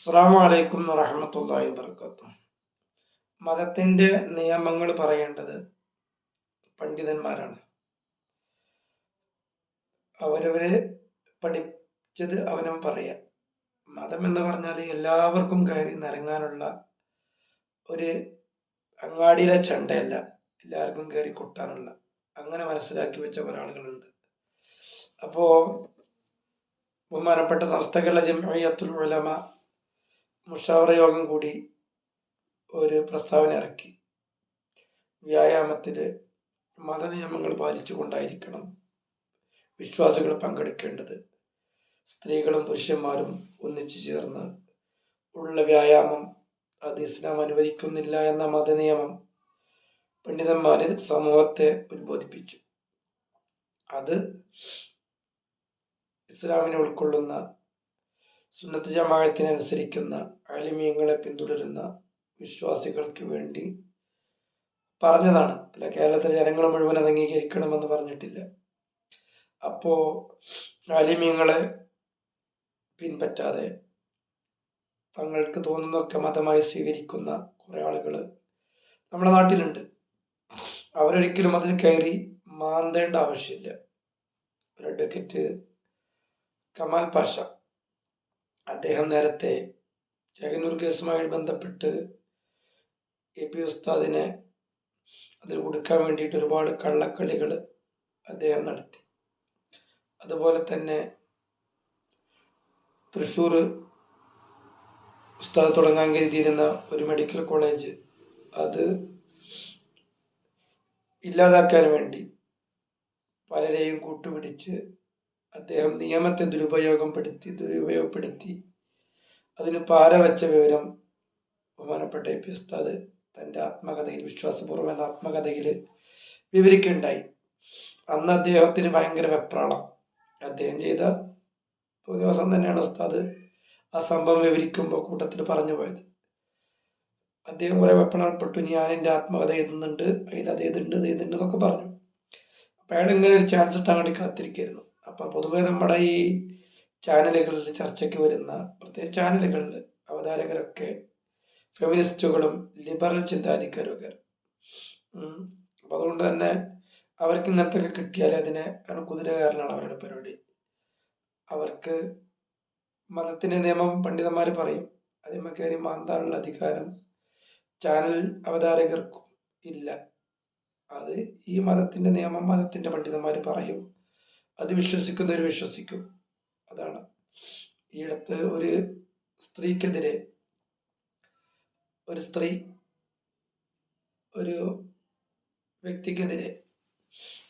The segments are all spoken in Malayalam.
അസ്സലാമു അലൈക്കും വറഹ്മത്തുള്ളാഹി വബറകാതുഹു. മതത്തിന്റെ നിയമങ്ങൾ പറയേണ്ടത് പണ്ഡിതന്മാരാണ്. അവരവരെ പഠിച്ചത് അവനവൻ പറയാ. മതം എന്ന് പറഞ്ഞാൽ എല്ലാവർക്കും കയറി നിരങ്ങാനുള്ള ഒരു അങ്ങാടിയിലെ ചണ്ടയല്ല, എല്ലാവർക്കും കയറി കൊട്ടാനുള്ള. അങ്ങനെ മനസ്സിലാക്കി വെച്ച കുറെ ആളുകളുണ്ട്. അപ്പോ ബഹുമാനപ്പെട്ട സമസ്ത കേരള ജംഇയ്യത്തുൽ ഉലമ മുഷാവറ യോഗം കൂടി ഒരു പ്രസ്താവന ഇറക്കി. വ്യായാമത്തില് മതനിയമങ്ങൾ പാലിച്ചുകൊണ്ടായിരിക്കണം വിശ്വാസികൾ പങ്കെടുക്കേണ്ടത്. സ്ത്രീകളും പുരുഷന്മാരും ഒന്നിച്ചു ചേർന്ന് ഉള്ള വ്യായാമം അത് ഇസ്ലാം അനുവദിക്കുന്നില്ല എന്ന മതനിയമം പണ്ഡിതന്മാര് സമൂഹത്തെ ഉത്ബോധിപ്പിച്ചു. അത് ഇസ്ലാമിനെ ഉൾക്കൊള്ളുന്ന സുന്നത്ത് ജമാഅത്തിനനുസരിക്കുന്ന ആലിമീങ്ങളെ പിന്തുടരുന്ന വിശ്വാസികൾക്ക് വേണ്ടി പറഞ്ഞതാണ്. അല്ല, കേരളത്തിലെ ജനങ്ങൾ മുഴുവൻ അത് അംഗീകരിക്കണമെന്ന് പറഞ്ഞിട്ടില്ല. അപ്പോ ആലിമീങ്ങളെ പിൻപറ്റാതെ തങ്ങൾക്ക് തോന്നുന്നതൊക്കെ മതമായി സ്വീകരിക്കുന്ന കുറെ ആളുകൾ നമ്മുടെ നാട്ടിലുണ്ട്. അവരൊരിക്കലും അതിൽ കയറി മാന്തേണ്ട ആവശ്യമില്ല. ഒരു അഡ്വക്കേറ്റ് കമാൽ പാഷ, അദ്ദേഹം നേരത്തെ ചേകന്നൂർ കേസുമായി ബന്ധപ്പെട്ട് എ.പി. ഉസ്താദിനെ അതിൽ കൊടുക്കാൻ വേണ്ടിയിട്ട് ഒരുപാട് കള്ളക്കളികൾ അദ്ദേഹം നടത്തി. അതുപോലെ തന്നെ തൃശ്ശൂർ ഉസ്താദ് തുടങ്ങാൻ കരുതിയിരുന്ന ഒരു മെഡിക്കൽ കോളേജ് അത് ഇല്ലാതാക്കാൻ വേണ്ടി പലരെയും കൂട്ടുപിടിച്ച് അദ്ദേഹം നിയമത്തെ ദുരുപയോഗപ്പെടുത്തി അതിന് പാര വെച്ച വിവരം ബഹുമാനപ്പെട്ട എ.പി. ഉസ്താദ് തൻ്റെ ആത്മകഥയിൽ, വിശ്വാസപൂർവ്വം എന്ന ആത്മകഥയിൽ വിവരിക്കുകയുണ്ടായി. അന്ന് അദ്ദേഹത്തിന് ഭയങ്കര വെപ്രാളം. അദ്ദേഹം ചെയ്ത ദിവസം തന്നെയാണ് ഉസ്താദ് ആ സംഭവം വിവരിക്കുമ്പോൾ കൂട്ടത്തിൽ പറഞ്ഞു പോയത്. അദ്ദേഹം കുറെ വെപ്രാളപ്പെട്ടു. ഞാൻ എൻ്റെ ആത്മകഥ എഴുതുന്നുണ്ട്, അതിൽ അത് ഇതുണ്ട് എന്നൊക്കെ പറഞ്ഞു. അപ്പം അയാൾ ഇങ്ങനെ ഒരു ചാൻസ് ഇട്ടാൻ വേണ്ടി കാത്തിരിക്കായിരുന്നു. അപ്പം പൊതുവെ നമ്മുടെ ഈ ചാനലുകളിൽ ചർച്ചയ്ക്ക് വരുന്ന, പ്രത്യേകിച്ച് ചാനലുകളിൽ അവതാരകരൊക്കെ ഫെമിനിസ്റ്റുകളും ലിബറൽ ചിന്താധിക്കാരൊക്കെ. അപ്പം അതുകൊണ്ട് തന്നെ അവർക്ക് ഇങ്ങനത്തെ ഒക്കെ കിട്ടിയാൽ അതിനെ കുതിര കയറലാണ് അവരുടെ പരിപാടി. അവർക്ക് മതത്തിന്റെ നിയമം പണ്ഡിതന്മാർ പറയും, അതിന്മേ കയറി മാന്താനുള്ള അധികാരം ചാനൽ അവതാരകർക്കും ഇല്ല. അത് ഈ മതത്തിന്റെ നിയമം മതത്തിന്റെ പണ്ഡിതന്മാർ പറയും, അത് വിശ്വസിക്കുന്നവർ വിശ്വസിക്കും. അതാണ്. ഈയിടത്ത് ഒരു സ്ത്രീക്കെതിരെ ഒരു സ്ത്രീ ഒരു വ്യക്തിക്കെതിരെ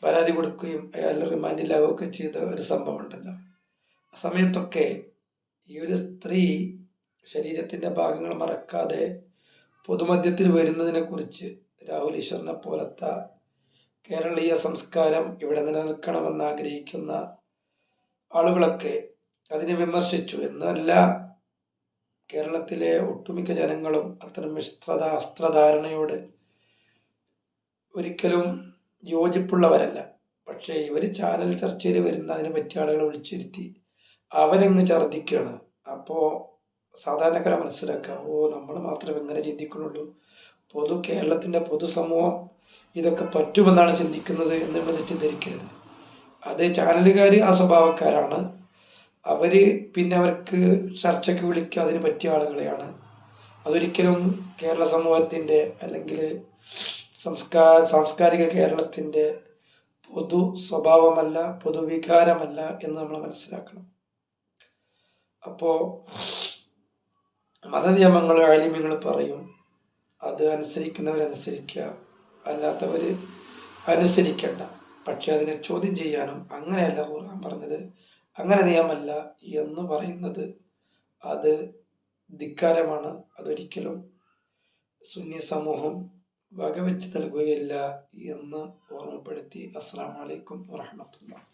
പരാതി കൊടുക്കുകയും അയാൾ റിമാൻഡിലാവുകയൊക്കെ ചെയ്ത ഒരു സംഭവം ഉണ്ടല്ലോ. ആ സമയത്തൊക്കെ ഈ ഒരു സ്ത്രീ ശരീരത്തിന്റെ ഭാഗങ്ങൾ മറക്കാതെ പൊതുമധ്യത്തിൽ വരുന്നതിനെ കുറിച്ച് രാഹുൽ ഈശ്വറിനെ പോലത്തെ കേരളീയ സംസ്കാരം ഇവിടെ നിലനിൽക്കണമെന്ന് ആഗ്രഹിക്കുന്ന ആളുകളൊക്കെ അതിനെ വിമർശിച്ചു. എന്നല്ല, കേരളത്തിലെ ഒട്ടുമിക്ക ജനങ്ങളും അത്തരം വസ്ത്രധാരണയോട് ഒരിക്കലും യോജിപ്പുള്ളവരല്ല. പക്ഷേ ഇവർ ചാനൽ ചർച്ചയിൽ വരുന്ന അതിനെ പറ്റിയ ആളുകളെ വിളിച്ചിരുത്തി അവരങ്ങ് ഛർദ്ദിക്കുകയാണ്. അപ്പോൾ സാധാരണക്കാരെ മനസ്സിലാക്കുക, നമ്മൾ മാത്രം എങ്ങനെ ചിന്തിക്കുന്നുള്ളൂ, കേരളത്തിൻ്റെ പൊതുസമൂഹം ഇതൊക്കെ പറ്റുമെന്നാണ് ചിന്തിക്കുന്നത് എന്ന് നമ്മൾ തെറ്റിദ്ധരിക്കരുത്. അത് ചാനലുകാർ ആ സ്വഭാവക്കാരാണ്. അവർ പിന്നെ അവർക്ക് ചർച്ചയ്ക്ക് വിളിക്കുക അതിന് പറ്റിയ ആളുകളെയാണ്. അതൊരിക്കലും കേരള സമൂഹത്തിൻ്റെ അല്ലെങ്കിൽ സാംസ്കാരിക കേരളത്തിൻ്റെ പൊതു സ്വഭാവമല്ല, പൊതുവികാരമല്ല എന്ന് നമ്മൾ മനസ്സിലാക്കണം. അപ്പോൾ മതനിയമങ്ങൾ ആലിമ്യങ്ങൾ പറയും, അത് അനുസരിക്കുന്നവരനുസരിക്കുക, അല്ലാത്തവർ അനുസരിക്കേണ്ട. പക്ഷെ അതിനെ ചോദ്യം ചെയ്യാനും അങ്ങനെയല്ല ഖുർആൻ പറഞ്ഞത്, അങ്ങനെ നിയമമല്ല എന്ന് പറയുന്നത് അത് ധിക്കാരമാണ്. അതൊരിക്കലും സുന്നി സമൂഹം വകവെച്ച് നൽകുകയില്ല എന്ന് ഓർമ്മപ്പെടുത്തി. അസ്സലാമു അലൈക്കും വറഹ്മത്തുള്ളാഹി.